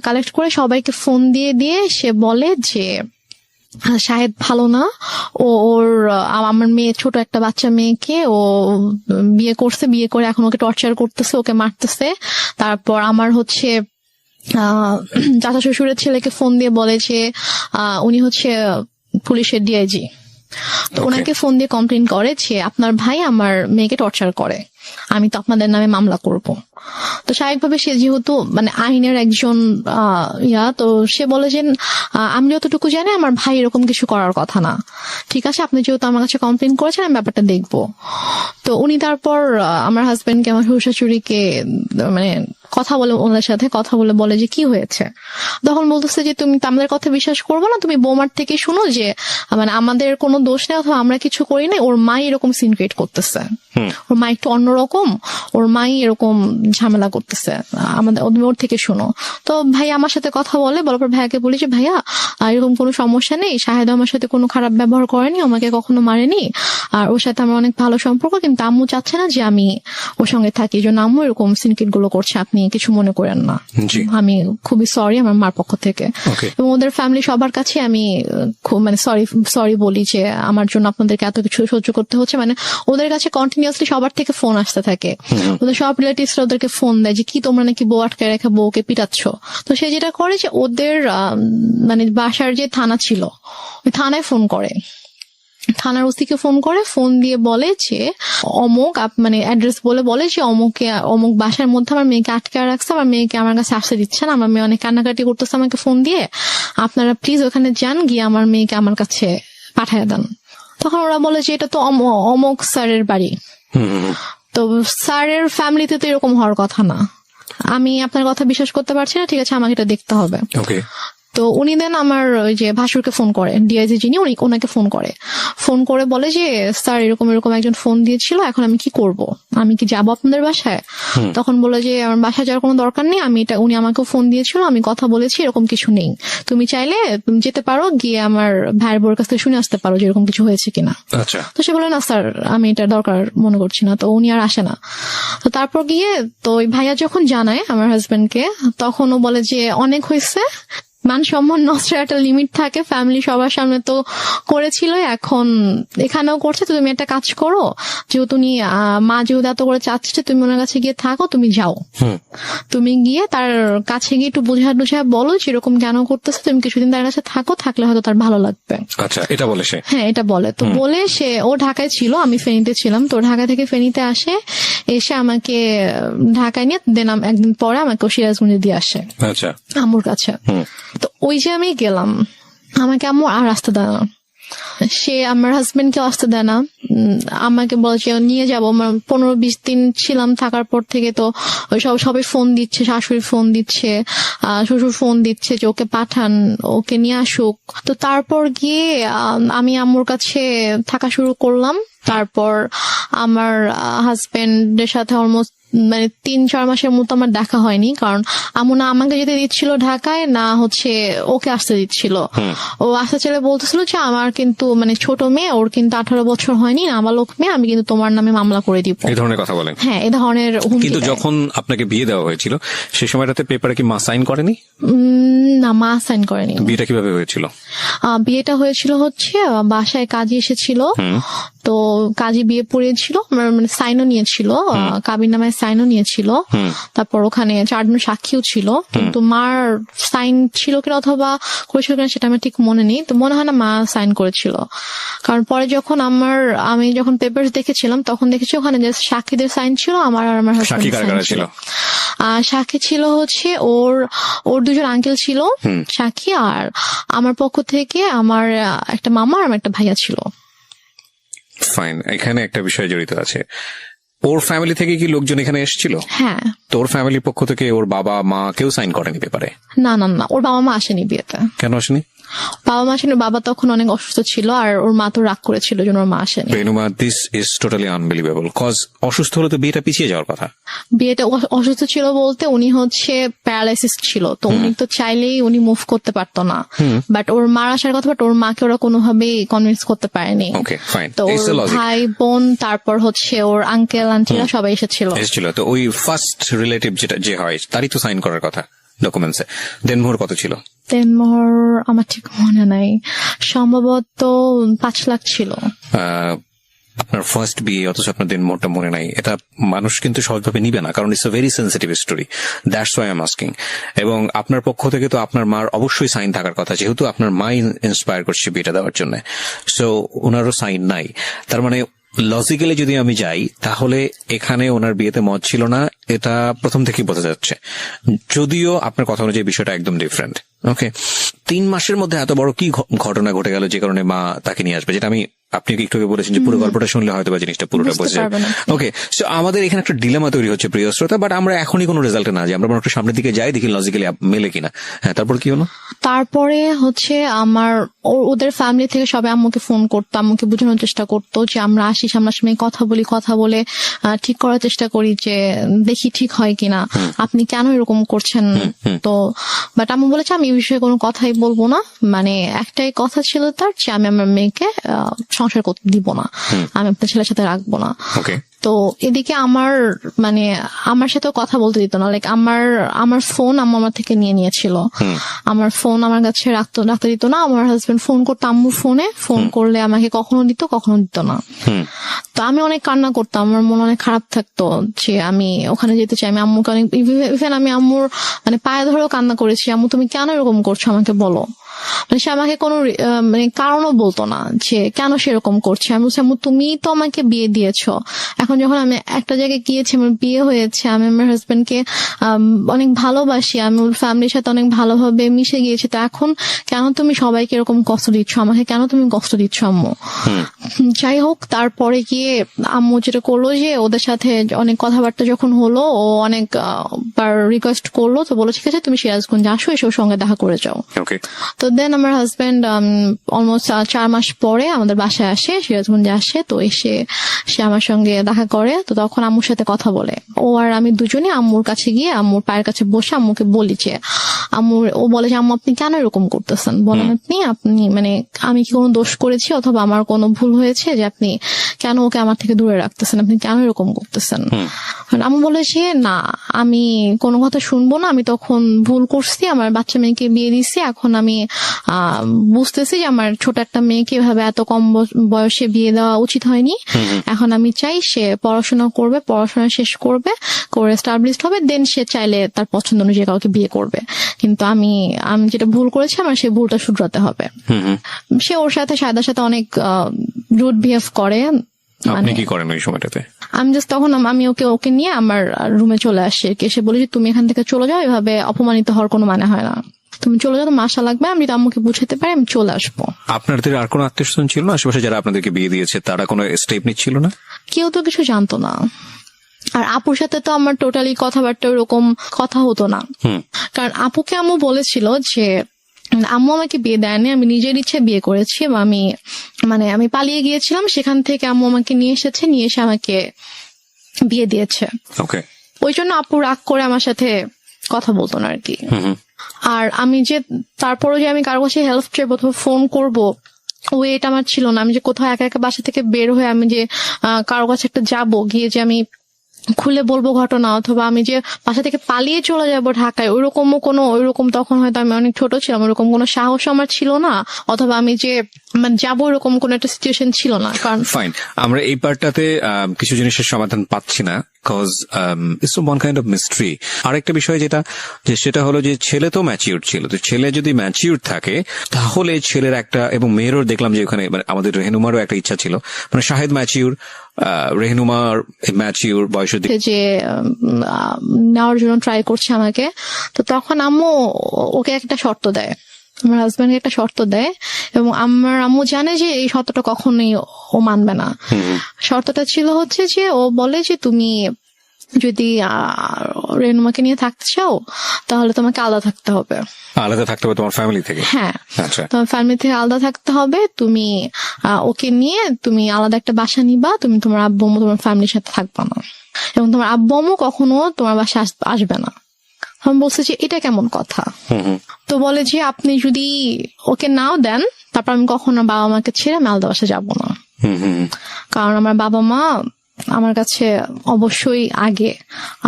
কালেক্ট করে সবাইকে ফোন দিয়ে সে বলে যে শাহেদ ভালো না, ওর আমার মেয়ে, ছোট একটা বাচ্চা মেয়েকে ও বিয়ে করছে, বিয়ে করে এখন ওকে টর্চার করতেছে, ওকে মারতেছে। তারপর আমার হচ্ছে চাচা শ্বশুরের ছেলেকে ফোন দিয়ে বলে যে উনি হচ্ছে পুলিশের ডিআইজি। তো ওনাকে ফোন দিয়ে কমপ্লেন করে যে আপনার ভাই আমার মেয়েকে টর্চার করে, আমি তো আপনাদের নামে মামলা করব। তো স্বাভাবিকভাবে সে যেহেতু আইনের একজন তো সে বলে যে আমি যতটুকু জানি আমার ভাই এরকম কিছু করার কথা না, ঠিক আছে আপনি যেহেতু আমার কাছে কমপ্লেন করেছেন আমি ব্যাপারটা দেখবো। তো উনি তারপর আমার হাজবেন্ডকে, আমার শ্বশুর শাশুড়িকে কথা বলে ওনার সাথে কথা বলে যে কি হয়েছে, তখন বলতেছে যে তুমি তো আমাদের কথা বিশ্বাস করবে না, তুমি বৌমার থেকে শুনো যে মানে আমাদের কোনো দোষ নেই অথবা আমরা কিছু করি না, ওর মাই এরকম সিন ক্রিয়েট করতেছে, ওর মা একটু অন্যরকম, ওর মাই এরকম ঝামেলা করতেছে, আমাদের তুমি ওর থেকে শুনো। তো ভাই আমার সাথে কথা বলার পর ভাইয়াকে বলি যে ভাইয়া এরকম কোনো সমস্যা নেই, শাহেদ আমার সাথে কোনো খারাপ ব্যবহার করেনি, আমাকে কখনো মারেনি, আর ওর সাথে আমার অনেক ভালো সম্পর্ক, কিন্তু আম্মু চাচ্ছে না যে আমি ওর সঙ্গে থাকি, এই জন্য আম্মু এরকম সিনক্রিয়েট গুলো করছে, আপনি কিছু মনে করেন না, জি। আমি খুবই সরি আমার মার পক্ষ থেকে। Okay. এবং ওদের ফ্যামিলি সবার কাছে আমি খুব মানে সরি বলি যে আমার জন্য আপনাদেরকে এত কিছু সহ্য করতে হচ্ছে, মানে ওদের কাছে কন্টিনিউয়াসলি সবার থেকে ফোন আসতে থাকে, ওদের সব রিলেটিভসরা ওদেরকে ফোন দেয় যে কি তোমরা নাকি বউ আটকায় রেখে বউকে পিটাচ্ছ। তো সে যেটা করে যে ওদের মানে বাসার যে থানা ছিল ওই থানায় ফোন করে, থানার ওসিকে ফোন করে, ফোন দিয়ে বলে যে অমুক মানে অ্যাড্রেস বলে যে অমুক বাসার মধ্যে আমার মেয়েকে আটকে রাখছে, আমার মেয়েকে আমার কাছে আসতে দিচ্ছে না, আমার মেয়ে অনেক কান্নাকাটি করতেছে আমাকে ফোন দিয়ে, আপনারা প্লিজ ওখানে যান, গিয়ে আমার মেয়েকে আমার কাছে পাঠিয়ে দেন। তখন ওরা বলে যে এটা তো অমুক স্যারের বাড়ি, তো স্যারের ফ্যামিলিতে তো এরকম হওয়ার কথা না, আমি আপনার কথা বিশ্বাস করতে পারছি না, ঠিক আছে আমাকে এটা দেখতে হবে। ওকে। তো উনি দেন আমার ওই যে ভাসুরকে ফোন করে, ডিআইজি যিনি ওনাকে ফোন করে বলে যে স্যার এরকম একজন ফোন দিয়েছিল, এখন আমি কি করব, আমি কি যাবো আপনাদের বাসায়? তখন বলে যে আমার বাসায় যাওয়ার কোনো দরকার নেই, উনি আমাকে ফোন দিয়েছিল, আমি কথা বলেছি, এরকম কিছু নেই, তুমি চাইলে যেতে পারো, গিয়ে আমার ভাইয়ের বউর কাছ থেকে শুনে আসতে পারো যে এরকম কিছু হয়েছে কিনা। আচ্ছা। তো সে বলে না স্যার আমি এটা দরকার মনে করছি না, তো উনি আর আসে না। তো তারপর গিয়ে তো ওই ভাইয়া যখন জানায় আমার হাজবেন্ডকে, তখন ও বলে যে অনেক হয়েছে, মান সম্মান নষ্টের একটা লিমিট থাকে, ফ্যামিলি সবার সামনে তো করেছিল, এখন এখানেও করছে, তো তুমি একটা কাজ করো, যেহেতু তুমি মা যেহেতু এত করে চাচ্ছে তুমি ওনার কাছে গিয়ে থাকো, তুমি যাও, তুমি গিয়ে তার কাছে গিয়ে একটু বোঝা বলো যে এরকম কেন করতেছে, তুমি কিছুদিন তার কাছে থাকো, থাকলে হয়তো তার ভালো লাগবে। আচ্ছা, এটা বলে সে? হ্যাঁ এটা বলে। তো বলে সে, ও ঢাকায় ছিল, আমি ফেনীতে ছিলাম, তো ঢাকা থেকে ফেনীতে আসে, এসে আমাকে ঢাকায় নিয়ে দেন একদিন পরে আমাকে সিরাজগঞ্জে দিয়ে আসে আচ্ছা আম্মুর কাছে। তো ওই যে আমি গেলাম, আমাকে আম্মু আর আসতে দেয় না, সে আমার হাজবেন্ডকে আসতে দেয় না, আমাকে বলে যে নিয়ে যাবো, 15-20 দিন ছিলাম, থাকার পর থেকে তো ওই সবাই ফোন দিচ্ছে, শাশুড়ি ফোন দিচ্ছে, শ্বশুর ফোন দিচ্ছে যে ওকে পাঠান, ওকে নিয়ে আসুক। তো তারপর গিয়ে আমি আম্মুর কাছে থাকা শুরু করলাম। তারপর আমার হাজবেন্ডের সাথে অলমোস্ট মানে 3-4 মাসের মতো আমার দেখা হয়নি, কারণ আম্মু না আমাকে যেতে দিচ্ছিল ঢাকায়, না হচ্ছে ওকে আসতে দিচ্ছিল। ও আসতে চলে বলতেছিল যে আমার কিন্তু মানে ছোট মেয়ে, ওর কিন্তু 18 বছর হয়নি, নাবালক মেয়ে, আমি কিন্তু তোমার নামে মামলা করে দিব, এই ধরনের কথা বলেন। হ্যাঁ এই ধরনের হুমকি কিন্তু দেয়। যখন আপনাকে বিয়ে দেওয়া হয়েছিল সেই সময়টাতে পেপারে কি মা সাইন করেনি? না, মা সাইন করেনি। বিয়েটা কিভাবে হয়েছিল? বিয়েটা হয়েছিল হচ্ছে বাসায় কাজী এসেছিল, তো কাজী বিয়ে পড়িয়েছিল, মানে সাইনও নিয়েছিল, কাবির নামায় সাইনও নিয়েছিল, তারপর ওখানে 4 জন সাক্ষীও ছিল, কিন্তু মার সাইন ছিল কিনা অথবা করেছিল কিনা সেটা আমার ঠিক মনে নেই, তো মনে হয় না মা সাইন করেছিল। কারণ পরে যখন আমি যখন পেপারস দেখেছিলাম তখন দেখেছি ওখানে যে সাক্ষীদের সাইন ছিল, আমার আর আমার সাক্ষী কারা কারা ছিল? সাক্ষী ছিল হচ্ছে ওর 2 জন আঙ্কেল ছিল সাক্ষী, আর আমার পক্ষ থেকে আমার একটা মামা আর আমার একটা ভাইয়া ছিল। ফাইন, এখানে একটা বিষয় জড়িত আছে, ওর ফ্যামিলি থেকে কি লোকজন এখানে এসেছিল? হ্যাঁ। তোর ফ্যামিলির পক্ষ থেকে ওর বাবা মা কেউ সাইন করেনি পেপারে? না, ওর বাবা মা আসেনি বিয়েতে। কেন আসেনি? বাবা মা আসেনি, বাবা তখন অনেক অসুস্থ ছিল, আর ওর মা তো রাগ করেছিল জন্য ওর মা আসেনি। Renuma, this is totally unbelievable, cause অসুস্থ হলে তো বিয়েটা পিছিয়ে যাওয়ার কথা। বিয়েটা অসুস্থ ছিল বলতে উনি হচ্ছে প্যারালাইসিস ছিল, তো উনি তো চাইলেই উনি মুভ করতে পারতো না, বাট ওর মার আসার কথা, বাট ওর মাকে ওরা কোনোভাবেই কনভিন্স করতে পারেনি। ওকে ফাইন, তো ওর ভাই বোন তারপর হচ্ছে ওর আঙ্কেল আন্টিরা সবাই এসেছিল। তো ওই ফার্স্ট রিলেটিভ যে হয় তারই তো সাইন করার কথা ডকুমেন্টসে। দেনমোহর কত ছিল? দেনমোহর আমার ঠিক মনে নাই, সম্ভবত 5 লাখ ছিল। আপনার ফার্স্ট বিয়ে অথচ আপনার দেনমোহরটা মনে নাই, এটা মানুষ কিন্তু সহজভাবে নিবে না, কারণ it's a very sensitive story, that's why I am asking. এবং আপনার পক্ষ থেকে তো আপনার মার অবশ্যই সাইন থাকার কথা, যেহেতু আপনার মা ইন্সপায়ার করছে বিয়েটা দেওয়ার জন্য, সো ওনারও সাইন নাই। তার মানে লজিক্যালি যদি আমি যাই তাহলে এখানে ওনার বিয়েতে মত ছিল না, এটা প্রথম থেকেই বোঝা যাচ্ছে, যদিও আপনার কথা অনুযায়ী বিষয়টা একদম ডিফারেন্ট। ওকে, 3 মাসের মধ্যে এত বড় কি ঘটনা ঘটে গেল যে কারণে মা তাকে নিয়ে আসবে, যেটা আমি আপনি কি একটু আগে বলেছেন যে পুরো গল্পটা শুনলে হয়তো বা জিনিসটা পুরোটা বুঝতে বোঝা যাবে। পারবেন আপনি। ওকে, সো আমাদের এখানে একটা ডিলেমা তৈরি হচ্ছে প্রিয় শ্রোতা, বাট আমরা এখনই কোনো রেজাল্টে না যাই, আমরা বরং একটু সামনের দিকে যাই, দেখি লজিক্যালি মেলে কিনা। হ্যাঁ, তারপর কি হলো? তারপরে হচ্ছে আমার ওদের ফ্যামিলি থেকে সবাই আম্মুকে ফোন করতো, আম্মুকে বোঝানোর চেষ্টা করতো যে আমরা আসি সামনাসামনি কথা বলে ঠিক করার চেষ্টা করি যে দেখি ঠিক হয় কিনা, আপনি কেন এরকম করছেন। তো বাট আম্মু বলেছে আমি এই বিষয়ে কোনো কথাই বলবো না, মানে একটাই কথা ছিল তার যে আমি আমার মেয়েকে সংসার করতে দিব না, আমি আপনার ছেলের সাথে রাখবো না। ওকে, তো এদিকে আমার সাথে কথা বলতে দিত না, লাইক আমার ফোন আম্মু আমার থেকে নিয়েছিল, আমার ফোন আমার কাছে রাখতে দিত না। আমার হাজবেন্ড ফোন করতো আম্মুর ফোনে, ফোন করলে আমাকে কখনো দিত কখনো দিত না। তো আমি অনেক কান্না করতাম, আমার মন অনেক খারাপ থাকতো যে আমি ওখানে যেতে চাই। আমি আম্মুকে অনেক ইভেন আমি আম্মুর মানে পায়ে ধরেও কান্না করেছি, আম্মু তুমি কেন এরকম করছো আমাকে বলো। মানে সে আমাকে কোনো মানে কারণও বলতো না যে কেন সেরকম করছে। আমি বলছি আম্মু তুমি তো আমাকে বিয়ে দিয়েছো, এখন যখন আমি একটা জায়গায় গিয়েছি, আমার বিয়ে হয়েছে, আমি আমার হাজবেন্ডকে অনেক ভালোবাসি, আমি ওর ফ্যামিলির সাথে অনেক ভালোভাবে মিশে গিয়েছি, তো এখন কেন তুমি সবাইকে এরকম কষ্ট দিচ্ছ, আমাকে কেন তুমি কষ্ট দিচ্ছ আম্মু। যাই হোক, তারপরে গিয়ে আম্মু যেটা করলো যে ওদের সাথে অনেক কথাবার্তা যখন হলো, ও অনেক বার রিকোয়েস্ট করলো, তো বলো ঠিক আছে তুমি সিরাজগঞ্জ আসো, এসে ওর সঙ্গে দেখা করে যাও। ওকে, তো দেন আমার হাজবেন্ড অলমোস্ট 4 মাস পরে আমাদের বাসায় আসে, সিরাজগঞ্জে আসে। তো এসে সে আমার সঙ্গে দেখা করে, তো তখন আম্মুর সাথে কথা বলে। ও আর আমি দুজনে আম্মুর কাছে গিয়ে আম্মুর পায়ের কাছে বসে আম্মুকে বলি যে ও বলে যে আম্মু আপনি কেন এরকম করতেছেন, বলেন আপনি মানে আমি কি কোনো দোষ করেছি অথবা আমার কোনো ভুল হয়েছে যে আপনি কেন ওকে আমার থেকে দূরে রাখতেছেন, আপনি কেন এরকম করতেছেন। আম্মু বলে যে না আমি কোনো কথা শুনবো না, আমি তখন ভুল করছি, আমার বাচ্চা মেয়েকে বিয়ে দিচ্ছি, এখন আমি বুঝতেছি যে আমার ছোট একটা মেয়েকে এভাবে এত কম বয়সে বিয়ে দেওয়া উচিত হয়নি। এখন আমি চাই সে পড়াশোনা করবে, পড়াশোনা শেষ করবে, করে এস্টাবলিশড হবে, দেন সে চাইলে তার পছন্দ অনুযায়ী কাউকে বিয়ে করবে, কিন্তু আমি যেটা ভুল করেছি আমার সেই ভুলটা শুধরাতে হবে। সে ওর সাথে সায়দার সাথে অনেক রুড বিহেভ করে। আপনি কি করেন ওই সময়টাতে? আমি জাস্ট তখন আমি ওকে নিয়ে আমার রুমে চলে আসি, এসে বলি যে তুমি এখান থেকে চলে যাও, এভাবে অপমানিত হওয়ার কোনো মানে হয় না, তুমি চলে যাও, তোমার আশা লাগবে, আমি আম্মুকে বুঝাতে পারি, আমি চলে আসবো। আপনাদের আর কোনো আত্মীয় স্বজন ছিল না আশেপাশে যারা আপনাদেরকে বিয়ে দিয়েছে, তারা কোনো স্টেপ নিচ্ছিল না? কেউ তো কিছু জানতো না, আর আপুর সাথে তো আমার টোটালি কথাবার্তা ওরকম কথা হতো না, কারণ আপুকে আম্মু বলেছিল যে আম্মু আমাকে বিয়ে দেয়নি, আমি নিজের ইচ্ছে বিয়ে করেছি, এবং আমি পালিয়ে গিয়েছিলাম, সেখান থেকে আম্মু আমাকে নিয়ে এসে আমাকে বিয়ে দিয়েছে। ওকে, ওই জন্য আপু রাগ করে আমার সাথে কথা বলতো না আর কি। আর আমি যে তারপরও যে আমি কারো কাছে হেল্প চাইবো অথবা ফোন করবো, এটা আমার ছিল না। আমি যে কোথাও একা একা বাসা থেকে বের হয়ে আমি যে কারো কাছে একটা যাবো, গিয়ে যে আমি খুলে বলবো ঘটনা, অথবা আমি যে বাসা থেকে পালিয়ে চলে যাবো ঢাকায়, ওইরকম তখন হয়তো আমি অনেক ছোট ছিলাম, ওরকম কোনো সাহস আমার ছিল না, অথবা আমি যে যাবো এরকম কোন একটা সিচুয়েশন ছিল না। কারণ ফাইন, আমরা এই পার্টটাতে কিছু জিনিসের সমাধান পাচ্ছি না, cause it's one kind of mystery. আরেকটা বিষয় সেটা হলো যে ছেলে তো ম্যাচিউর ছিল, তো ছেলে যদি ম্যাচিউর থাকে তাহলে ছেলের একটা, এবং মেয়েরও দেখলাম যে ওখানে মানে আমাদের রেহনুমারও একটা ইচ্ছা ছিল, মানে শাহেদ ম্যাচিউর, রেহনুমার ম্যাচিউর বয়সের দিকে যে নেওয়ার জন্য ট্রাই করছে আমাকে। তো তখন আম্মু ওকে একটা শর্ত দেয়, আমার হাজবেন্ডকে একটা শর্ত দেয়, এবং আমার আম্মু জানে যে এই শর্তটা কখনোই ও মানবে না। শর্তটা ছিল হচ্ছে যে ও বলে যে তুমি যদি রেনুমাকে নিয়ে থাকতে চাও তাহলে তোমাকে আলাদা থাকতে হবে। আলাদা থাকতে হবে তোমার ফ্যামিলি থেকে? হ্যাঁ, আচ্ছা, তোমার ফ্যামিলি থেকে আলাদা থাকতে হবে, তুমি ওকে নিয়ে তুমি আলাদা একটা বাসা নিবা, তুমি তোমার আব্বু আম্মু তোমার ফ্যামিলির সাথে থাকবা না, এবং তোমার আব্বু আম্মু কখনো তোমার বাসায় আসবে না। আমি বলছি যে এটা কেমন কথা। তো বলে যে আপনি যদি ওকে নাও দেন তারপর আমি কখনো বাবা মাকে ছেড়ে আমি আলাদা বাসায় যাবো না, কারণ আমার বাবা মা আমার কাছে অবশ্যই আগে।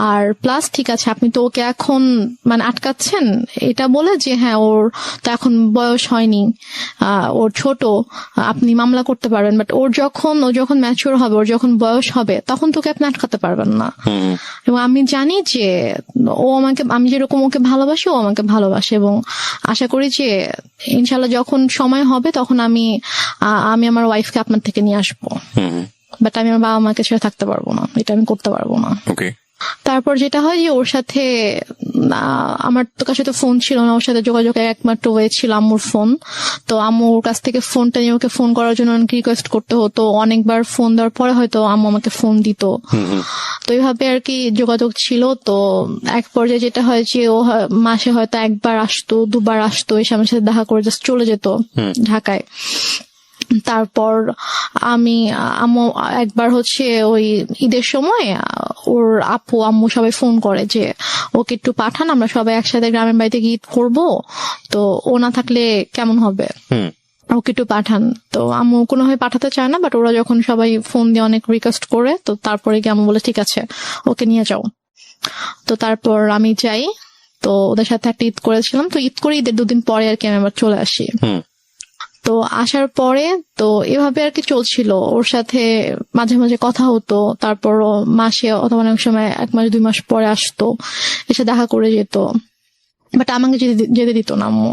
আর প্লাস ঠিক আছে আপনি তো ওকে এখন আটকাচ্ছেন এটা বলে যে হ্যাঁ ওর তো এখন বয়স হয়নি, ওর ছোট, আপনি মামলা করতে পারবেন, বাট ও যখন ম্যাচিউর হবে, ওর যখন বয়স হবে তখন তোকে আপনি আটকাতে পারবেন না। এবং আমি জানি যে আমি যেরকম ওকে ভালোবাসি ও আমাকে ভালোবাসে, এবং আশা করি যে ইনশাল্লাহ যখন সময় হবে তখন আমি আমার ওয়াইফকে আপনার থেকে নিয়ে আসবো, বাট আমি আমার বাবা মাকে ছেড়ে থাকতে পারবো না, এটা আমি করতে পারবো না। ওকে, তারপর যেটা হয় যে ওর সাথে আমার তো কাছে তো ফোন ছিল না, ওর সাথে যোগাযোগের একমাত্র ওয়ে ছিল আম্মুর ফোন। তো আম্মু ওর কাছ থেকে ফোনটা নিয়ে ওকে ফোন করার জন্য অনেক রিকোয়েস্ট করতে হতো, অনেকবার ফোন দেওয়ার পরে হয়তো আম্মু আমাকে ফোন দিত। তো এইভাবে আর কি যোগাযোগ ছিল। তো এক পর্যায়ে যেটা হয় যে ও মাসে হয়তো একবার আসতো, দুবার আসতো, এসে আমার সাথে দেখা করে জাস্ট চলে যেত ঢাকায়। তারপর আম্মু একবার হচ্ছে ওই ঈদের সময় ওর আপু আম্মু সবাই ফোন করে যে ওকে একটু পাঠান, আমরা সবাই একসাথে গ্রামের বাড়িতে গিয়ে ঈদ করবো, তো ও না থাকলে কেমন হবে, ওকে একটু পাঠান। তো আম্মু কোনোভাবে পাঠাতে চায় না, বাট ওরা যখন সবাই ফোন দিয়ে অনেক রিকোয়েস্ট করে, তো তারপরে গিয়ে আম্মু বলে ঠিক আছে ওকে নিয়ে যাও। তো তারপর আমি যাই, তো ওদের সাথে একটা ঈদ করেছিলাম। তো ঈদ করে ঈদের 2 দিন পরে আর কি আমি আবার চলে আসি। তো আসার পরে তো এভাবে আর কি চলছিল, ওর সাথে মাঝে মাঝে কথা হতো। তারপর ও মাসে অথবা অনেক সময় 1 মাস 2 মাস পরে আসতো, এসে দেখা করে যেত, বাট আমাকে যেতে দিত না আম্মু।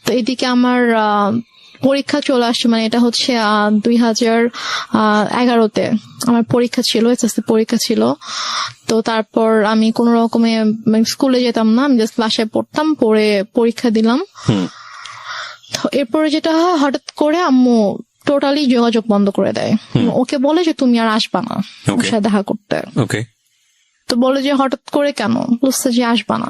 তো এদিকে আমার পরীক্ষা চলে আসছে, মানে এটা হচ্ছে 2011-তে আমার পরীক্ষা ছিল, এসএসসি পরীক্ষা ছিল। তো তারপর আমি কোন রকমে স্কুলে যেতাম না, আমি জাস্ট বাসায় পড়তাম, পড়ে পরীক্ষা দিলাম। তো এরপরে যেটা হয়, হঠাৎ করে আম্মু টোটালি যোগাযোগ বন্ধ করে দেয়। ওকে বলে যে তুমি আর আসবা না ওর সাথে দেখা করতে। তো বলে যে হঠাৎ করে কেন, বুঝতে যে আসবা না,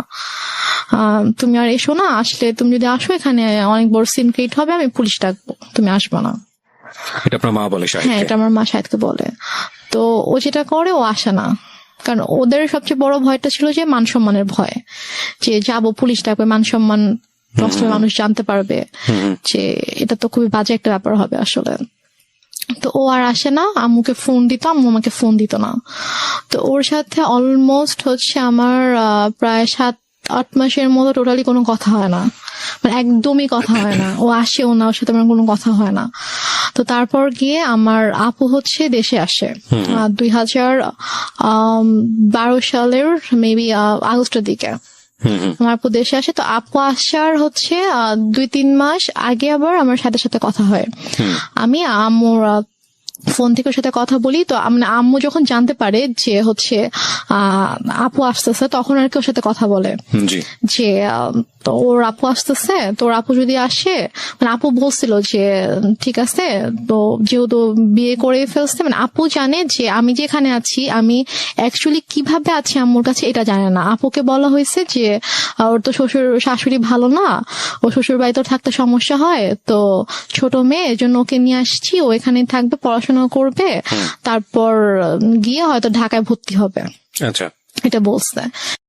তুমি আর এসো না, আসলে তুমি যদি আসো এখানে অনেক বড় সিন ক্রিয়েট হবে, আমি পুলিশ ডাকবো, তুমি আসবা না। এটা আপনার মা বলে? হ্যাঁ, এটা আমার মা শাহেদকে বলে। তো ও যেটা করে, ও আসে না, কারণ ওদের সবচেয়ে বড় ভয়টা ছিল যে মান সম্মানের ভয়, যে যাবো পুলিশ ডাকবে, মান সম্মান মানুষ জানতে পারবে, যে এটা তো খুবই বাজে একটা ব্যাপার হবে আসলে। তো ও আর আসে না, আম্মুকে ফোন দিত, আম্মু আমাকে ফোন দিত না। তো ওর সাথে অলমোস্ট হচ্ছে আমার প্রায় 7-8 মাসের মতো টোটালি কোনো কথা হয় না, মানে একদমই কথা হয় না। ও আসেও না, ওর সাথে আমার কোনো কথা হয় না। তো তারপর গিয়ে আমার আপু হচ্ছে দেশে আসে 2012 সালের মেবি আগস্টের দিকে আমার আপু দেশে আসে। তো আপু আসার হচ্ছে 2-3 মাস আগে আবার আমার সাথে সাথে কথা হয়। আমি আম্মুর ফোন থেকে ওর সাথে কথা বলি। তো আম্মু যখন জানতে পারে যে হচ্ছে আপু আসতেছে, তখন আর কি ওর সাথে কথা বলে যে তো ওর আপু আসতেছে, তো ওর আপু যদি আসে, মানে আপু বলছিল যে ঠিক আছে, তো যেহেতু বিয়ে করে ফেলছে, মানে আপু জানে যে আমি যেখানে আছি আমি অ্যাকচুয়ালি কিভাবে আছি আম্মুর কাছে এটা জানে না। আপুকে বলা হয়েছে যে ওর তো শ্বশুর শাশুড়ি ভালো না, ও শ্বশুর বাড়িতে থাকতে সমস্যা হয়, তো ছোট মেয়ে, এজন্য ওকে নিয়ে আসছি, ও এখানে থাকবে, পড়াশোনা করবে, তারপর গিয়ে হয়তো ঢাকায় ভর্তি হবে, আচ্ছা, এটা বলছে।